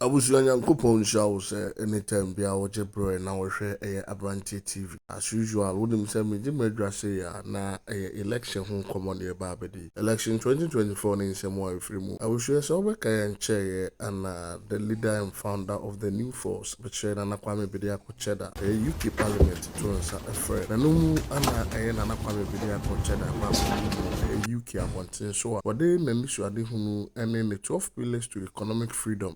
Abusuanya Nyankopɔn nhyira wo sɛ anytime bia wo jebre na wo hwɛ Abrante TV. As usual, wodim sɛ me madwa se ya na election ho nkɔmmɔ ne ba abedi. Election 2024 ne nsɛm a ɛfiri mu. Abusua sɛ wobɛka yɛn kyɛɛ and the leader and founder of the new force, bɛkyerɛ Nana Kwame Bediako Cheddar, UK Parliament to nsa ɛfrɛ. Na no mu ana Nana Kwame Bediako Cheddar ba UK abɔnten so a wɔde n'anisuade hunu ɛne the 12 pillars to economic freedom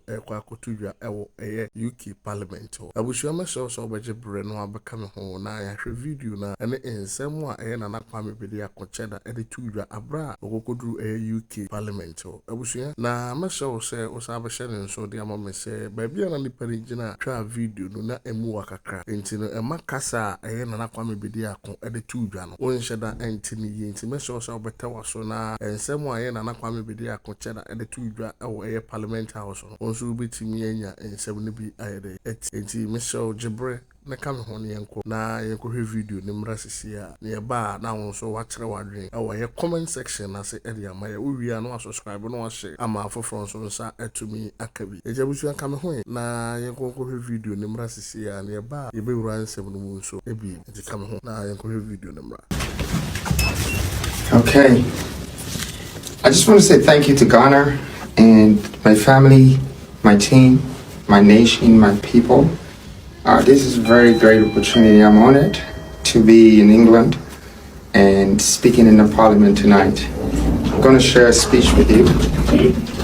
kotudwa ewo UK Parliament. Abusua meso so obeje bre no abeka me ho na ya hwe video na ene ensem a Nana Kwame Bediako Cheddar de tudwa abra okokoduru UK Parliament. Abusua na meso se osabe hye ne nso de ama me se ba bia na nipa ni gina twa video no na emu wakakra enti no emakasa Nana Kwame Bediako de tudwa no onhye da enti ni enti meso so obeta waso na ensem a Nana Kwame Bediako Cheddar de tudwa ewo Parliament House no onso betimi anya ensem ne bi ayede enti Michelle Jibre na kam ho ne yenko na yenko hwe video ne mra sisi a ne ba na won so wa kire wadwen e wo comment section na se e dia ma ya owia no subscribe no hye ama afoforo so nsa atumi akabi ejabusu kam ho na yenko ko hwe video ne mra sisi a ne ba ye be wura nsem no mu so e bi enti kam ho na yenko hwe video ne mra. Okay, I just want to say thank you to Ghana and my family, my team, my nation, my people. This is a very great opportunity. I'm honored to be in England and speaking in the Parliament tonight. I'm going to share a speech with you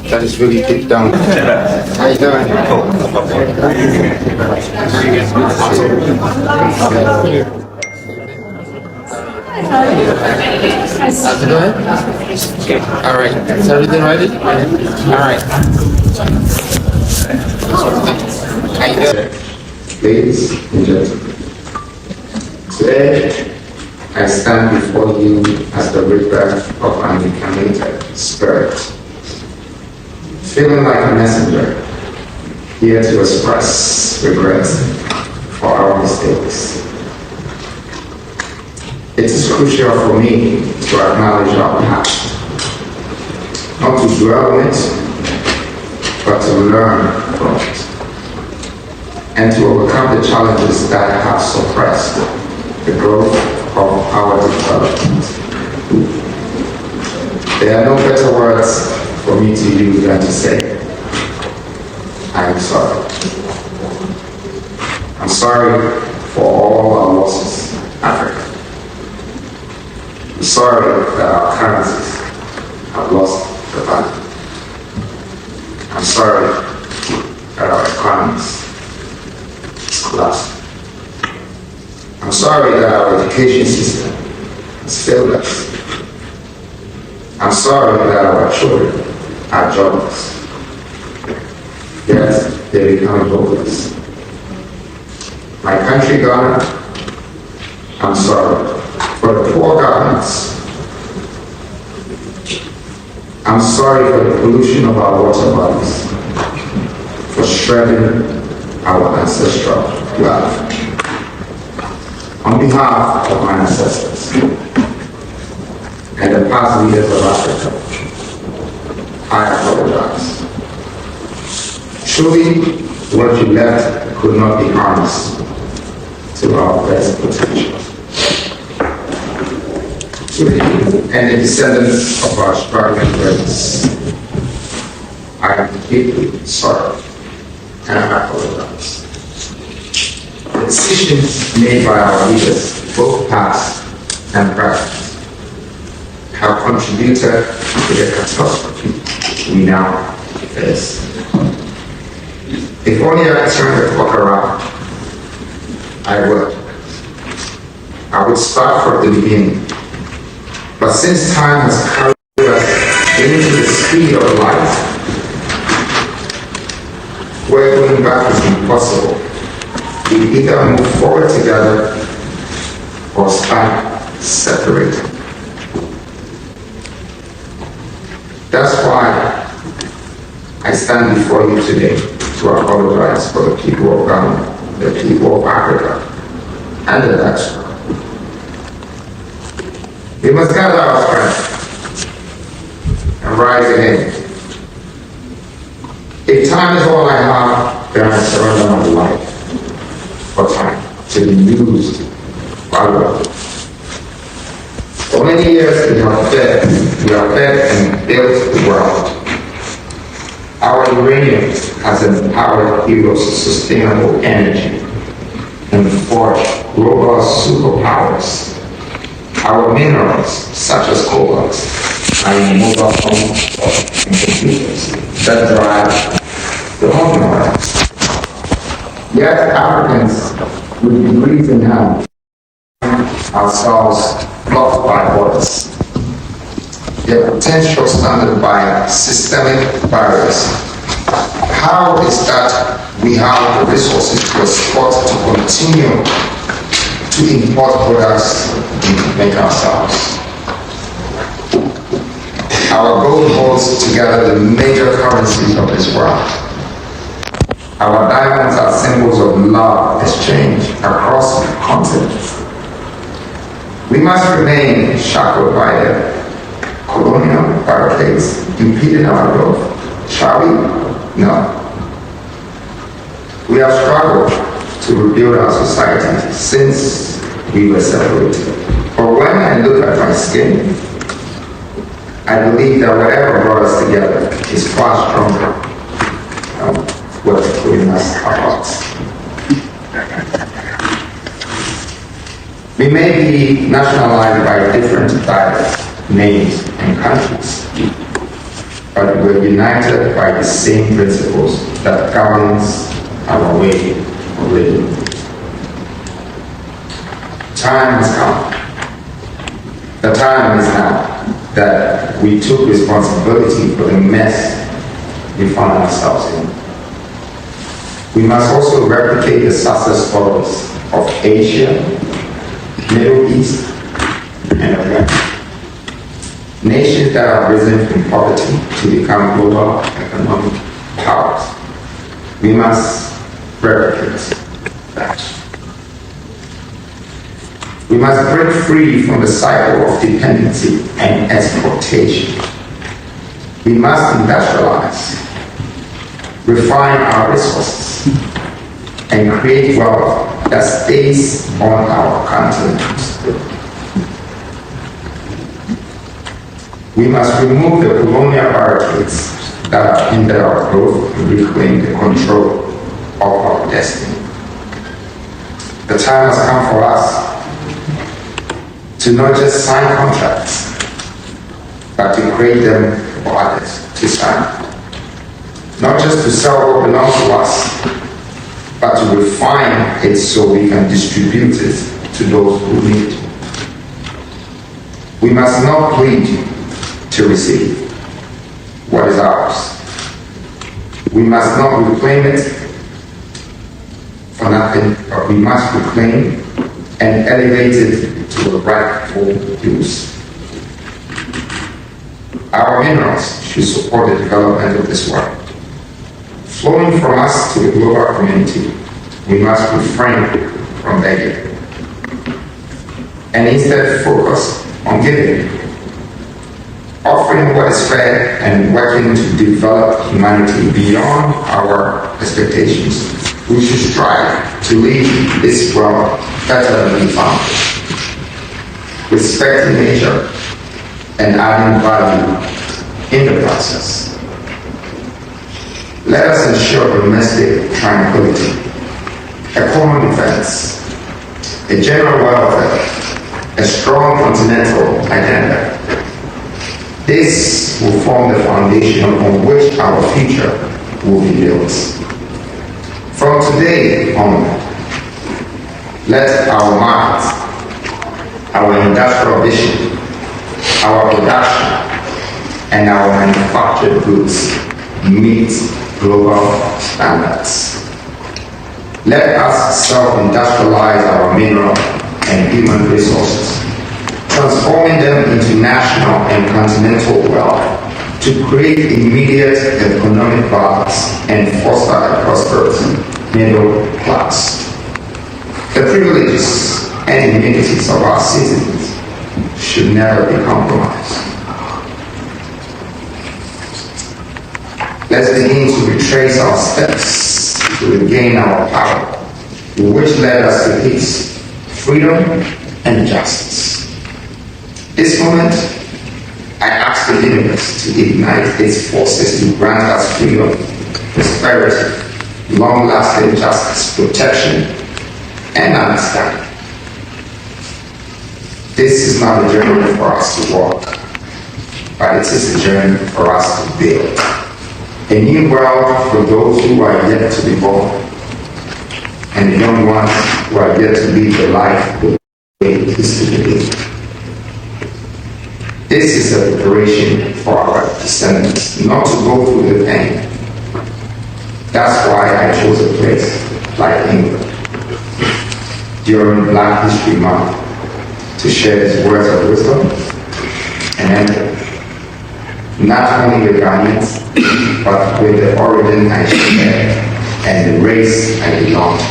that is really deep down. How you doing? How's it going? All right. Is everything ready? All right. How you doing? Ladies and gentlemen, today I stand before you as the rebirth of an incarnated spirit, feeling like a messenger, here to express regret for our mistakes. It is crucial for me to acknowledge our past, not to dwell on it, but to learn from it, and to overcome the challenges that have suppressed the growth of our development. There are no better words for me to use than to say, I am sorry. I'm sorry for all our losses, Africa. I'm sorry that our currencies have lost the value. I'm sorry that our economies collapsed. I'm sorry that our education system has failed us. I'm sorry that our children are jobless, yet they become hopeless. My country, Ghana, I'm sorry for the poor governments. I'm sorry for the pollution of our water bodies, for shredding our ancestral wealth. On behalf of my ancestors and the past leaders of Africa, I apologize. Truly, what you left could not be harnessed to our best potential. To you and the descendants of our struggling brothers, I am deeply sorry and I apologize. The decisions made by our leaders, both past and present, have contributed to the catastrophe we now face. If only I turn the clock around, I would start from the beginning. But since time has carried us into the speed of light, where going back is impossible, we either move forward together or stand separated. That's why I stand before you today to apologize for the people of Ghana, the people of Africa, and the diaspora. We must gather our strength and rise again. If If time is all I have, then I surrender my life for time to be used by God. For many years we have fed and built the world. Our uranium has empowered heroes of sustainable energy and forged global superpowers. Our minerals, such as cobalt, are in mobile phones and computers that drive the home world. Yet Africans, with degrees in hand, ourselves blocked by borders. Their potential stunted by systemic barriers. How is that we have the resources to export to continue to import products and make ourselves? Our gold holds together the major currencies of this world. Our diamonds are symbols of love exchange across continents. We must remain shackled by the colonial barricades impeding our growth. Shall we? No. We have struggled to rebuild our society since we were separated. But when I look at my skin, I believe that whatever brought us together is far stronger than what's putting us apart. We may be nationalized by different titles, names, and countries, but we're united by the same principles that governs our way of living. Time has come. The time is now that we took responsibility for the mess we found ourselves in. We must also replicate the success stories of Asia, Middle East, and Africa. Nations that have risen from poverty to become global economic powers. We must replicate that. We must break free from the cycle of dependency and exploitation. We must industrialize, refine our resources, and create wealth that stays on our continent. We must remove the colonial barricades that have hindered our growth and reclaim the control of our destiny. The time has come for us to not just sign contracts, but to create them for others to sign. Not just to sell what belongs to us, but to refine it so we can distribute it to those who need it. We must not plead to receive what is ours. We must not reclaim it for nothing, but we must reclaim and elevate it to a rightful use. Our minerals should support the development of this world. Flowing from us to the global community, we must refrain from begging and instead focus on giving, offering what is fair and working to develop humanity beyond our expectations. We should strive to leave this world better than we found it, respecting nature and adding value in the process. Let us ensure domestic tranquility, a common defense, a general welfare, a strong continental agenda. This will form the foundation on which our future will be built. From today on, let our market, our industrial vision, our production, and our manufactured goods meet global standards. Let us self-industrialize our mineral and human resources, transforming them into national and continental wealth to create immediate economic balance and foster a prosperous middle class. The privileges and immunities of our citizens should never be compromised. Let's begin to retrace our steps to regain our power, which led us to peace, freedom, and justice. This moment, I ask the universe to ignite its forces to grant us freedom, prosperity, long-lasting justice, protection, and understanding. This is not a journey for us to walk, but it is a journey for us to build. A new world for those who are yet to be born, and the young ones who are yet to live the life the way it is to be. This is a preparation for our descendants, not to go through the pain. That's why I chose a place like England during Black History Month to share these words of wisdom and empathy. Not only with Ghanaians, but with the origin I share and the race I belong to.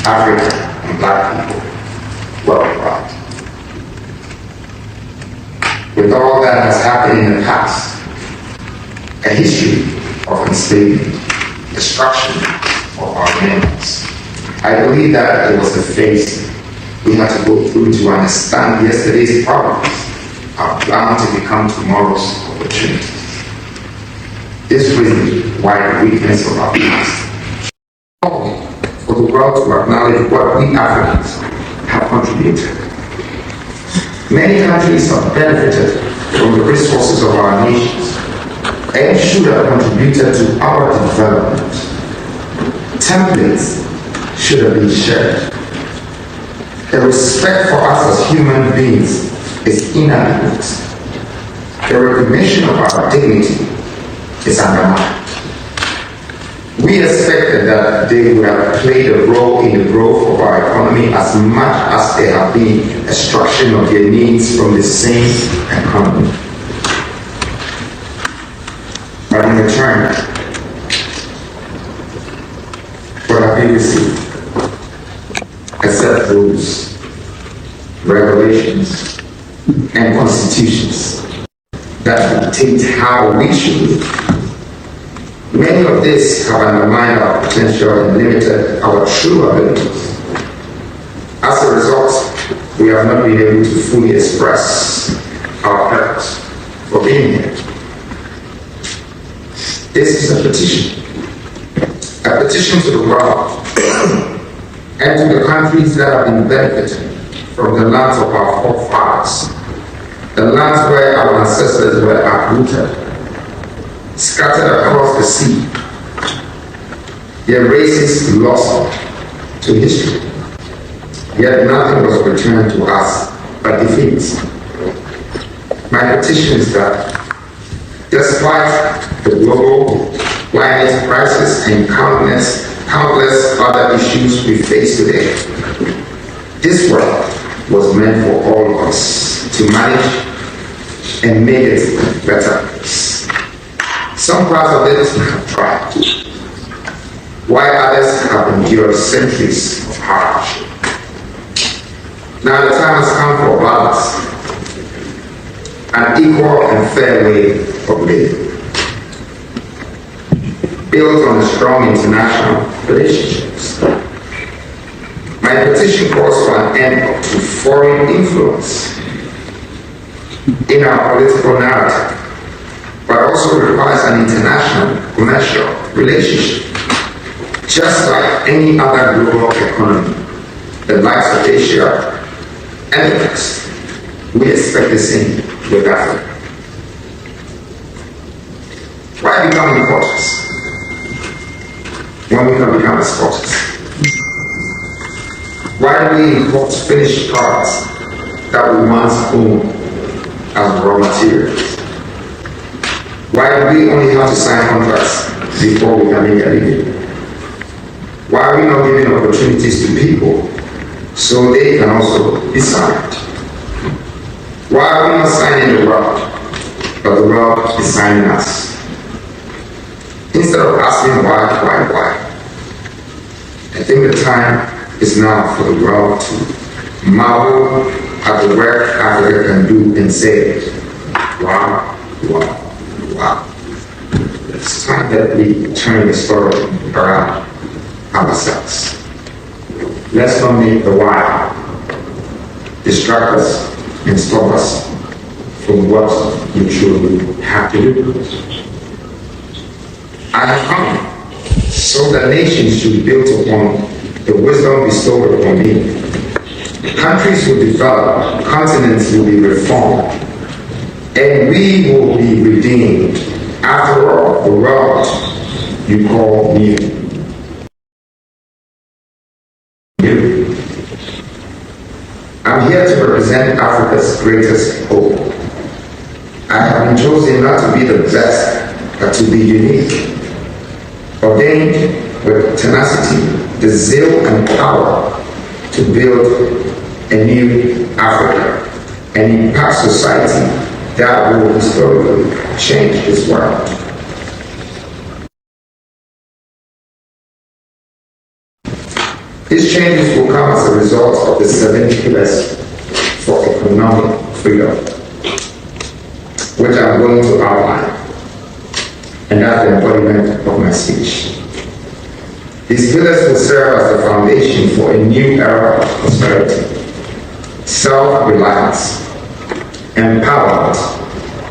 Africa and Black people, worldwide. With all that has happened in the past, a history of enslavement, destruction of our memories, I believe that it was a phase we had to go through to understand yesterday's problems are bound to become tomorrow's opportunities. This reason why the weakness of our past. For the world to acknowledge what we Africans have contributed. Many countries have benefited from the resources of our nations and should have contributed to our development. Templates should have been shared. The respect for us as human beings is inadequate. The recognition of our dignity is undermined. We expected that they would have played a role in the growth of our economy as much as they have been extraction of their needs from the same economy. But in return, what have we received? Except rules, regulations, and constitutions that dictate how we should live. Many of these have undermined our potential and limited our true abilities. As a result, we have not been able to fully express our purpose for being here. This is a petition to the world and to the countries that have been benefiting from the lands of our forefathers, the lands where our ancestors were uprooted, scattered across the sea, their races lost to history, yet nothing was returned to us but defeats. My petition is that, despite the global climate crisis and countless other issues we face today, this world was meant for all of us to manage and make it a better place. Some parts of it have tried, while others have endured centuries of hardship. Now the time has come for balance, an equal and fair way of living, built on strong international relationships. My petition calls for an end to foreign influence in our political narrative, but also requires an international commercial relationship. Just like any other global economy, the likes of Asia and the West, we expect the same with Africa. Why become importers when we can become exporters? Why do we import finished products that we once owned as raw materials? Why do we only have to sign contracts before we can make a living? Why are we not giving opportunities to people so they can also be signed? Why are we not signing the world, but the world is signing us? Instead of asking why, I think the time is now for the world to marvel at the work Africa can do and say, wow, wow, wow. it's time that we turn the story around ourselves. Let's not make the why distract us and stop us from what we truly have to do. I have come so that nations should be built upon the wisdom bestowed upon me. Countries will develop, continents will be reformed, and we will be redeemed. After all, the world you call me. I'm here to represent Africa's greatest hope. I have been chosen not to be the best, but to be unique. Ordained with tenacity, the zeal and power to build a new Africa and impact society that will historically change this world. These changes will come as a result of the 7 pillars for economic freedom, which I'm going to outline, and that's the embodiment of my speech. These pillars will serve as the foundation for a new era of prosperity, self-reliance, empowerment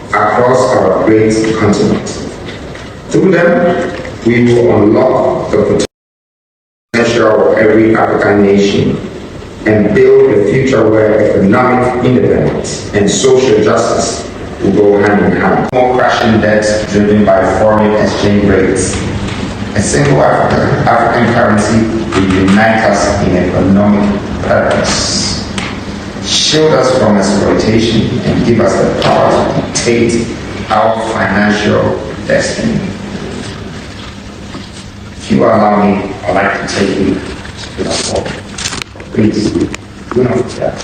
across our great continent. Through them, we will unlock the potential of every African nation and build a future where economic independence and social justice will go hand in hand. More crashing debts driven by foreign exchange rates. A single African currency will unite us in economic purpose, shield us from exploitation, and give us the power to dictate our financial destiny. If you allow me, I'd like to take you to the floor. Please, do not forget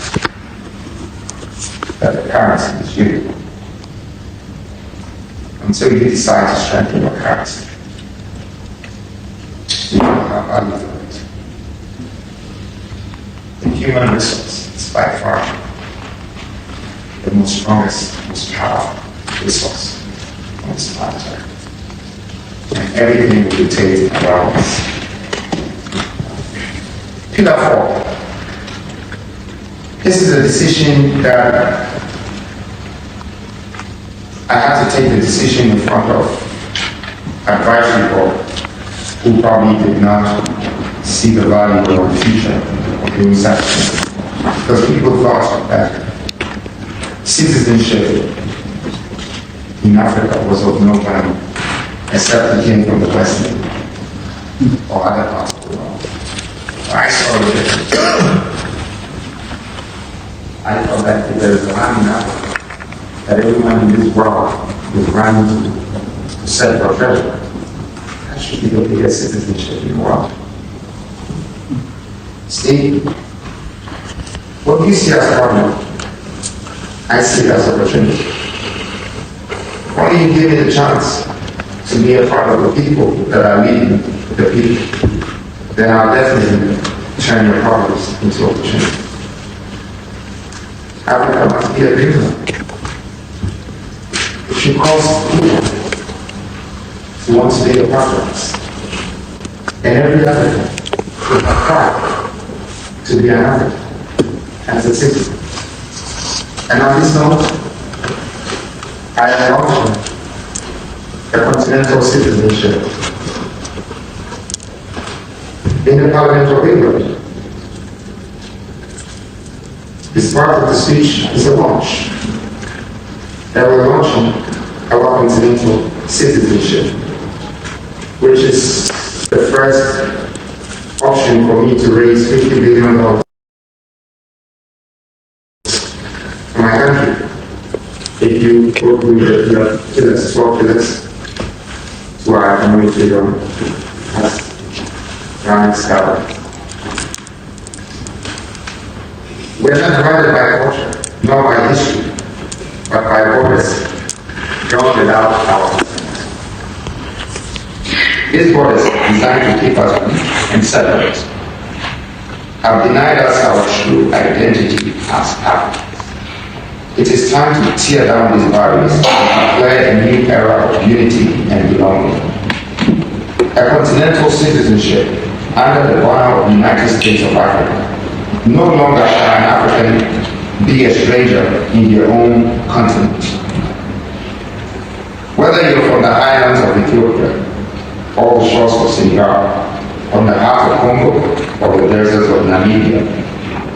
that the currency is you. Until you decide to strengthen your currency, you don't have value for it. The human resource is by far the most strongest, most powerful resource on this planet Earth. And everything will rotate around us. Pillar 4. This is a decision that I had to take the decision in front of advisory board who probably did not see the value or the future of doing such. Because people thought that citizenship in Africa was of no value except it came from the West or other parts of the world. I saw the difference. I thought that if there is a land in Africa, that everyone in this world is running to set for treasure, that should be the biggest citizenship in the world. See, what you see as a problem, I see it as opportunity. Only you give me the chance to be a part of the people that are leading the people, then I'll definitely turn your problems into opportunity. Africa must be a dreamland. It should cause people to want to be a part of us. And every African should have pride to be an African as a citizen. And on this note, I acknowledge the continental citizenship in the Parliament of England. This part of the speech is a launch. That we're launching our continental citizenship, which is the first option for me to raise $50 billion for my country. If you go through the pillars, 12 pillars, to our economic freedom as running scholar. We're not divided by culture, nor by history, but by borders drawn without our consent. These borders are designed to keep us weak and separate, have denied us our true identity as Africans. It is time to tear down these barriers and declare a new era of unity and belonging. A continental citizenship under the banner of the United States of Africa. No longer shall an African be a stranger in their own continent. Whether you're from the islands of Ethiopia, or the shores of Senegal, from the heart of Congo, or the deserts of Namibia,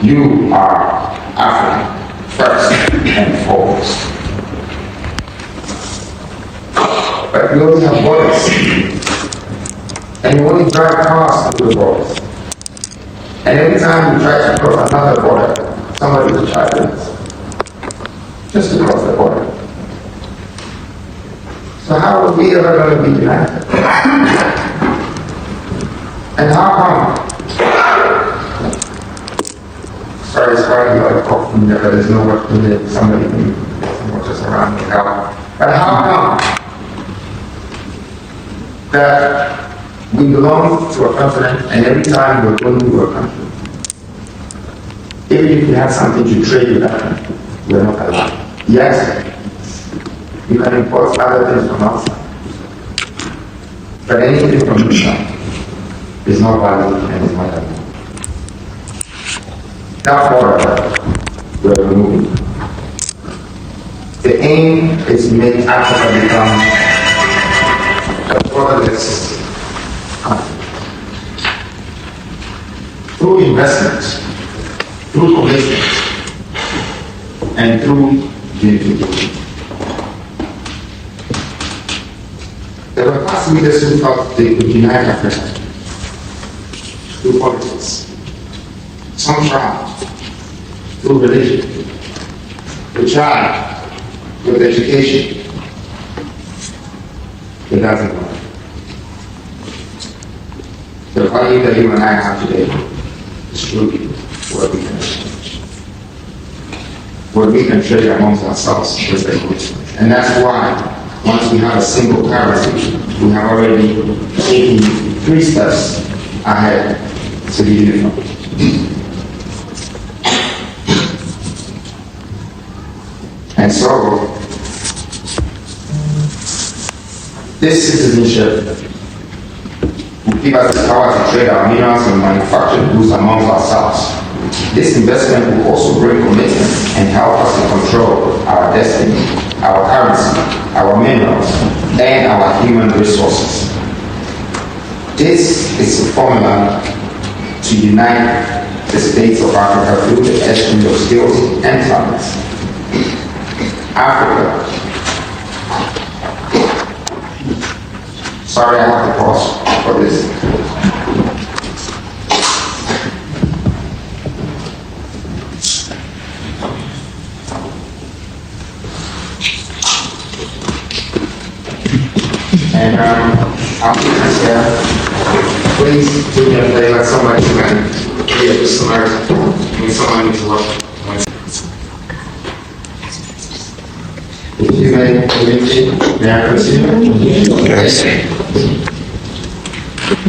you are African, first and foremost. But we also have borders, and you only drive cars through the borders. And every time you try to cross another border, somebody will charge you just to cross the border. So how are we ever going to be united? And how come? Sorry, it's hard to like talk from there, but there's no way to live. Somebody can just around me now. But how come that we belong to a continent, and every time we're going to a country, even if we have something to trade with that country, we're not allowed. Yes, you can import other things from outside, but anything from inside is not valid and is not allowed. That's what we're removing. The aim is to make Africa become a borderless country. Through investment, through commitment, and through unification. There were past leaders who thought they could unite Africa through politics. Some tried through religion. We tried with education. It doesn't work. The value that you and I have today is truly what we can exchange. What we can trade amongst ourselves is the commitment. And that's why, once we have a single currency, we have already taken 3 steps ahead to be unified. And so, this citizenship will give us the power to trade our minerals and manufactured goods amongst ourselves. This investment will also bring commitment and help us to control our destiny, our currency, our minerals, and our human resources. This is the formula to unite the states of Africa through the exchange of skills and talents. Africa. Sorry, I have to pause for this. And I'll be here. Please do me a favor, somebody can hear this somebody needs to look. If you may proceed. Yes.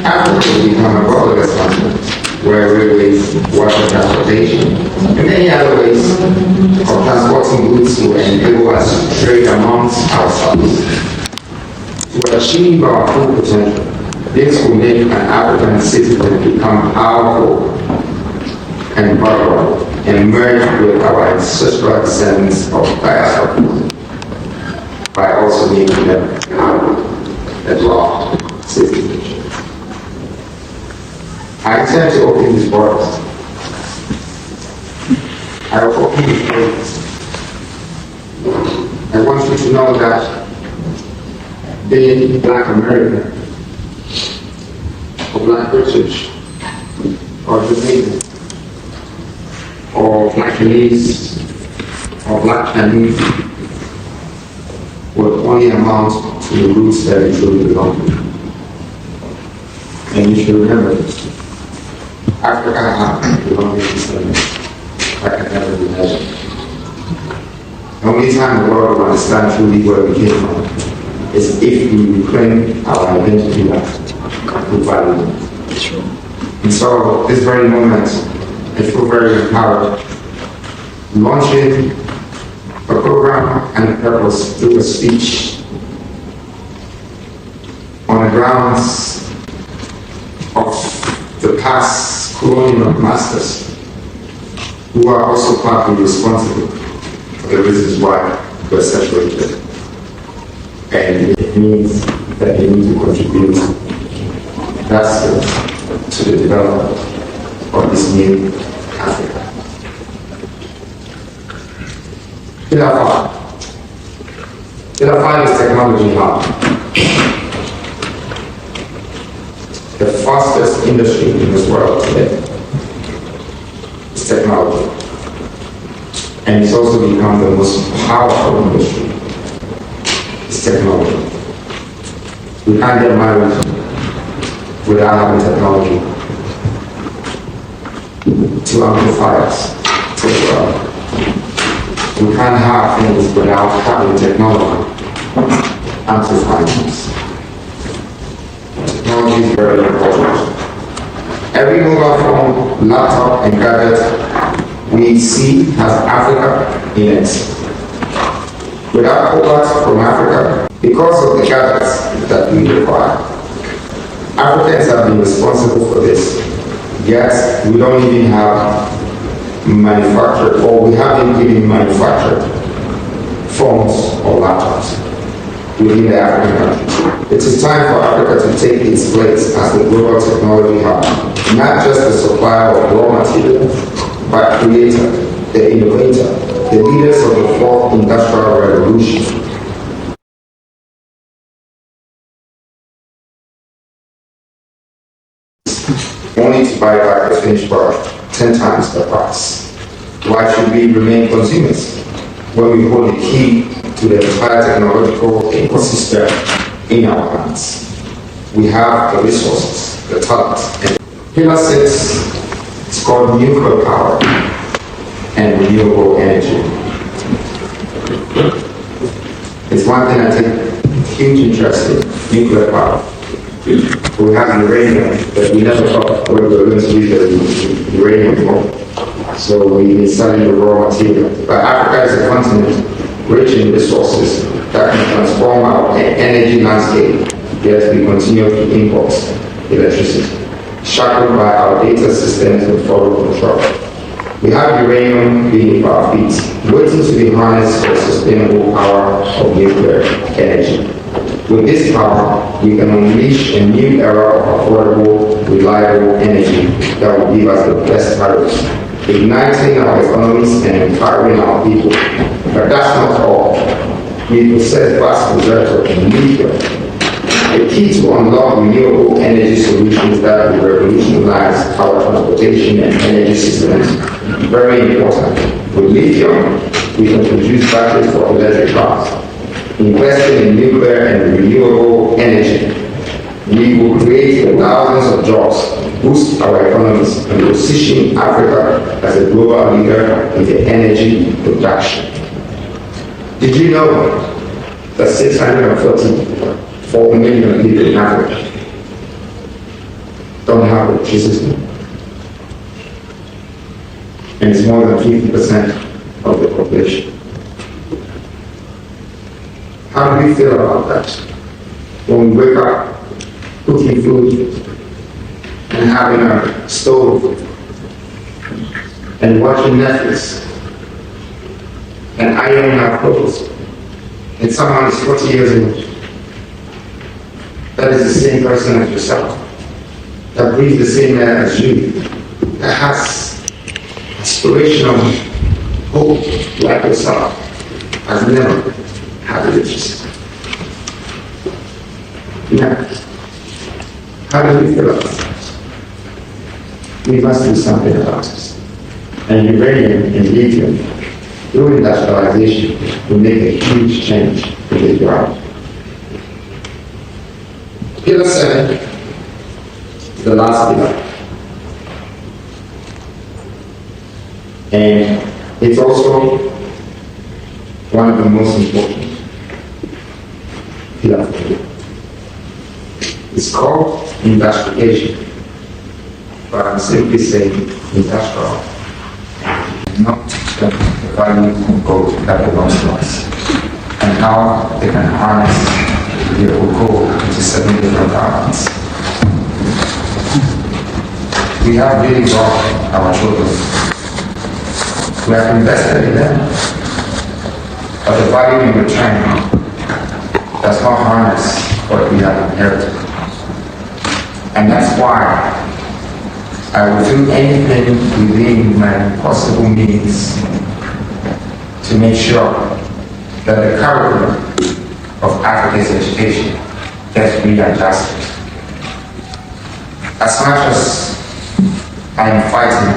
Africa will become a borderless continent where railways, water transportation, and many other ways of transporting goods will enable us to trade amongst ourselves. To achieve our full potential, this will make an African citizen become powerful and vulnerable and merge with our ancestral descendants of diaspora, by also making them a law citizenship. I intend to open these borders. I will open these borders. I want you to know that being Black American, or Black British, or Jamaican, or Black Chinese, or Black Chinese, will only amount to the roots that it truly belong to. And you should remember this. Africa belongs to slavery. That can never be measured. The only time the world will understand truly where we came from is if we reclaim our identity back through value. And so, this very moment, I feel very empowered, launching a program and a purpose through a speech on the grounds of the past colonial masters who are also partly responsible for the reasons why we're separated. And it means that they need to contribute that skill to the development of this new Africa. Pillar 5. Pillar 5 is technology hub. The fastest industry in this world today is technology. And it's also become the most powerful industry. It's technology. We can't get married without having technology to amplify us to the world. We can't have things without having technology amplifying us. Technology is very important. Every mobile phone, laptop, and gadget we see has Africa in it. Without cobalt from Africa, because of the gadgets that we require, Africans have been responsible for this. Yet we don't even have manufactured, or we haven't even manufactured phones or laptops within the African countries. It is time for Africa to take its place as the global technology hub, not just the supplier of raw materials, but creator, the innovator, the leaders of the fourth industrial revolution. Only to buy back the finished product 10 times the price. Why should we remain consumers when we hold the key to the entire technological ecosystem in our hands? We have the resources, the talent. And Pillar 6 is called nuclear power and renewable energy. It's one thing I take huge interest in, nuclear power. We have uranium, but we never thought we were going to use the uranium for. So we've been selling the raw material. But Africa is a continent rich in resources that can transform our energy landscape, yet we continue to import electricity, shackled by our data systems and foreign control. We have uranium beneath our feet, waiting to be harnessed for sustainable power of nuclear energy. With this power, we can unleash a new era of affordable, reliable energy that will give us the best tariffs, igniting our economies and empowering our people. But that's not all. We possess vast reserves of lithium, the key to unlock renewable energy solutions that will revolutionize our transportation and energy systems. Very important. With lithium, we can produce batteries for electric cars. Investing in nuclear and renewable energy, we will create thousands of jobs, boost our economies, and position Africa as a global leader in the energy production. Did you know that 644 million people in Africa don't have electricity? And it's more than 50% of the population. How do we feel about that? When we wake up, cooking food, and having a stove, and watching Netflix, and ironing our clothes, and someone is 40 years old, that is the same person as yourself, that breathes the same air as you, that has aspirational hope like yourself, has never had electricity. Now, how do we feel about that? We must do something about this. And uranium and lithium, through industrialization, will make a huge change in the world. Pillar 7, the last pillar. And it's also one of the most important pillars. It's called industrialization, but I'm simply saying industrial, not technical. value of gold that belongs to us, and how they can harness the gold into 7 different garments. We have really brought our children. We have invested in them, but the value in return does not harness what we have inherited. And that's why I will do anything within my possible means to make sure that the curriculum of Africa's education gets readjusted. As much as I am fighting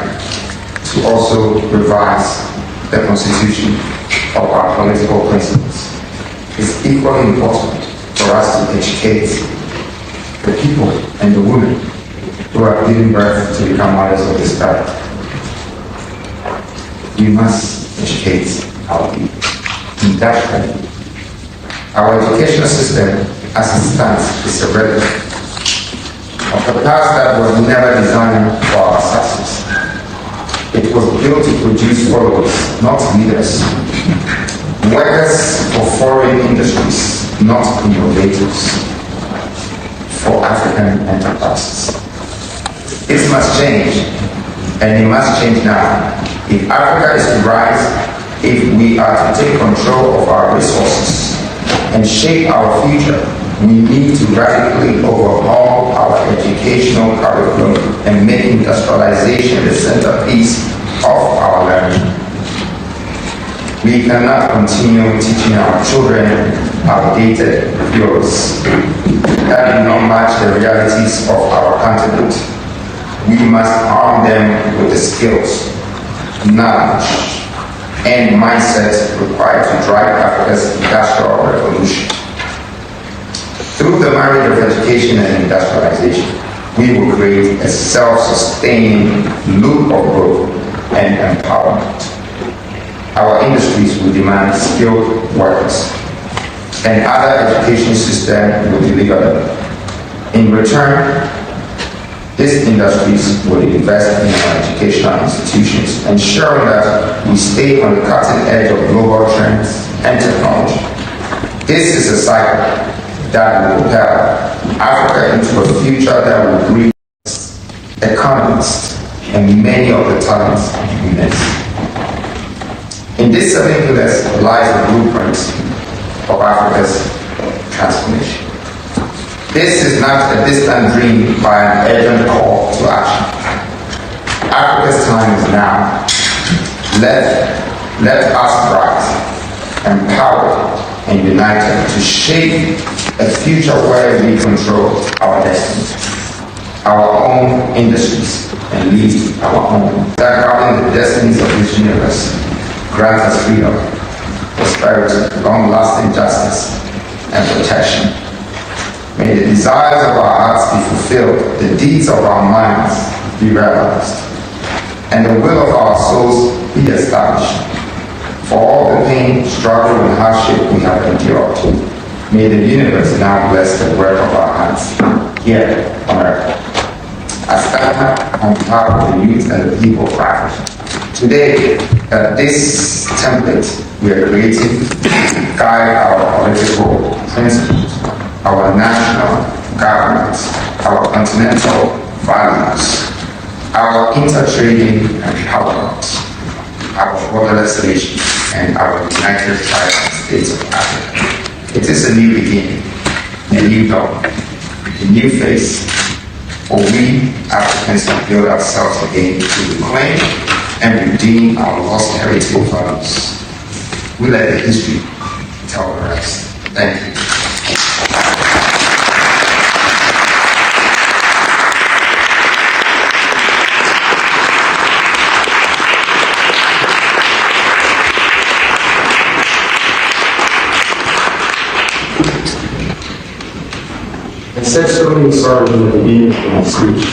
to also revise the constitution of our political principles, it's equally important for us to educate the people and the women who are giving birth to become mothers of this earth. We must educate our people. And that's right. Our educational system, as it stands, is a relic of the past that was never designed for our success. It was built to produce followers, not leaders. Workers for foreign industries, not innovators for African enterprises. It must change, and it must change now. If Africa is to rise, if we are to take control of our resources and shape our future, we need to radically overhaul our educational curriculum and make industrialization the centerpiece of our learning. We cannot continue teaching our children outdated theories that do not match the realities of our continent. We must arm them with the skills, knowledge, and mindset required to drive Africa's industrial revolution. Through the marriage of education and industrialization, we will create a self-sustaining loop of growth and empowerment. Our industries will demand skilled workers, and other education systems will deliver them. In return, these industries will invest in our educational institutions, ensuring that we stay on the cutting edge of global trends and technology. This is a cycle that will propel Africa into a future that will bring economists and many of the talents we miss. In this 7 pillars lies the blueprint of Africa's transformation. This is not a distant dream by an urgent call to action. Africa's time is now. Let us rise, empowered and united to shape a future where we control our destiny, our own industries, and lead our own. That govern the destinies of this universe. Grant us freedom, prosperity, long-lasting justice, and protection. May the desires of our hearts be fulfilled, the deeds of our minds be realized, and the will of our souls be established. For all the pain, struggle, and hardship we have endured, may the universe now bless the work of our hands here on earth. I stand on behalf of the youth and the people of Africa. Today, this template we are creating guide our political principles, our national government, our continental values, our intertrading empowerment, our borderless nation, and our united tribal states of Africa. It is a new beginning, a new dawn, a new phase, for we Africans to build ourselves again to reclaim and redeem our lost heritage values. We let the history tell the rest. Thank you. I said so many sorry in the beginning of my speech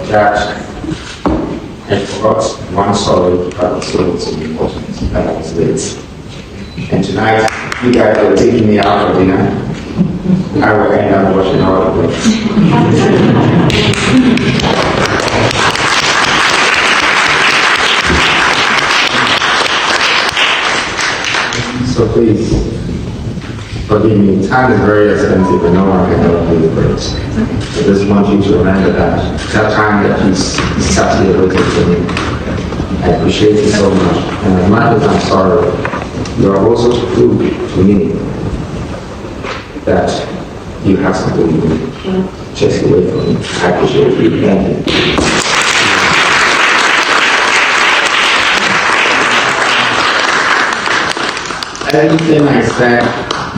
that I forgot one sorry that was so important, that I was late. And tonight, you guys are taking me out for dinner. I will end up watching all of it. So please, forgive me. Time is very expensive and no one can help you with it. I just want you to remember that time that you sat here with me, I appreciate it so much. And as much as I'm sorry, you are also to prove to me that you have something you need. Just away from me. I appreciate you. Thank you. Everything I said,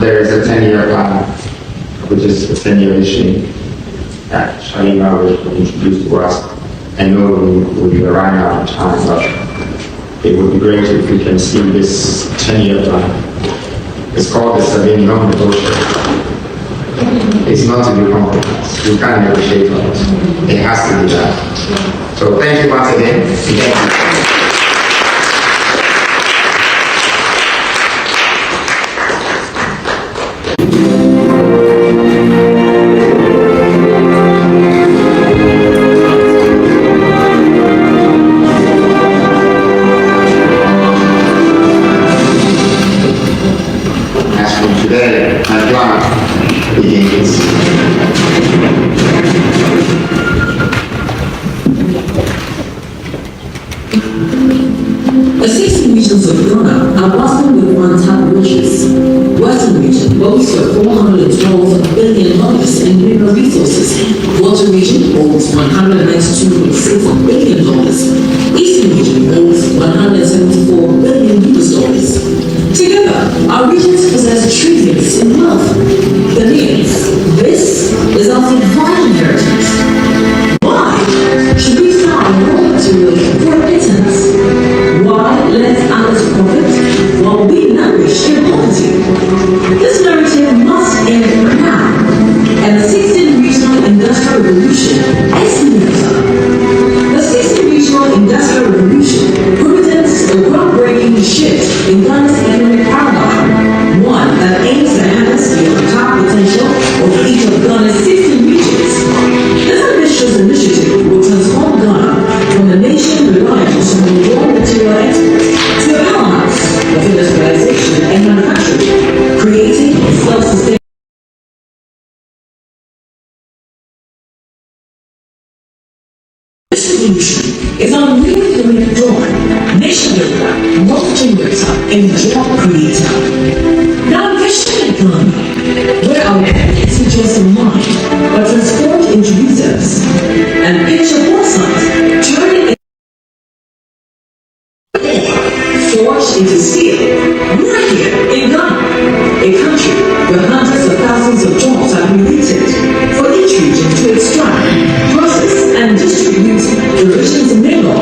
there is a 10-year plan, which is a 10-year mission that Shalima will introduce to us. I know we'll be running out of time, but it would be great if we can see this 10-year plan. It's called the 7 non-negotiable. It's not to be compromised. We can't negotiate on it. It has to be done. So thank you once again. Thank you. Today, my plan begins. The 16 regions of Ghana are bustling with untapped riches. Western region boasts of $412 billion in mineral resources. Water region holds $192.6 billion. Eastern region holds $174 billion. Together, our regions possess trillions in wealth. Ghanaians, this is our divine inheritance. Why should we start raw material for a pittance? Why let others profit while we languish in poverty? This narrative must end now, and the 16th Regional Industrial Revolution is near. The 16th Regional Industrial Revolution represents a groundbreaking shift in Ghana's economic paradigm, one that aims to harness the untapped potential of each of Ghana's 16 regions. This ambitious initiative will transform Ghana from a nation reliant on some raw material exports to a powerhouse of industrialization and manufacturing, creating a self-sustaining. This revolution is on really the dawn, nation builder, multi-generator, and job creator. Now envision a Ghana where our parents are just a mind, but transformed into users, and picture foresight turning forged into steel, right here in Ghana, a country where hundreds of thousands of jobs are created for each region to extract, process, and distribute the region's mineral.